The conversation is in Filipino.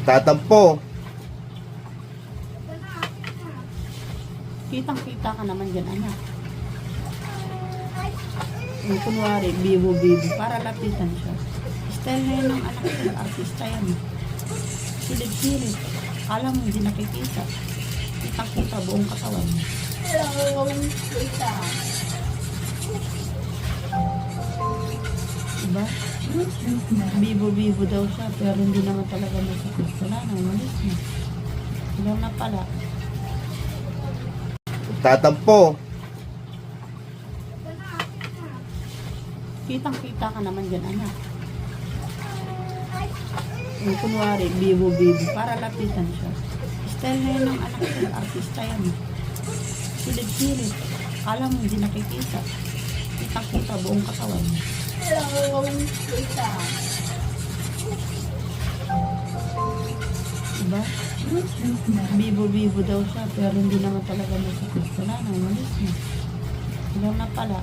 Tatampo. Kitang-kita ka naman dyan, anak. Yung kunwari, bibo-bibo, para lapitan siya. Style na yun ng anak ko, artista yan. Silid-silid. Kala mo hindi nakikita. Kitang-kita buong katawan. Hello, tita. Diba? Bibo-bibo daw siya, pero hindi naman talaga masakit. Wala na, umalis na. Ilang na pala. Tatampo. Kitang-kita ka naman dyan, anak. Yung kunwari, bibo-bibo, para lapitan siya. Style na yun ng anak ko, artista yan. Silid-silid. Kala mo hindi nakikita. Kitang-kita buong katawan. Hello, tita. Diba? Bibo-bibo daw siya, pero hindi naman talaga masakit. Wala na, umalis na. Ilang na pala.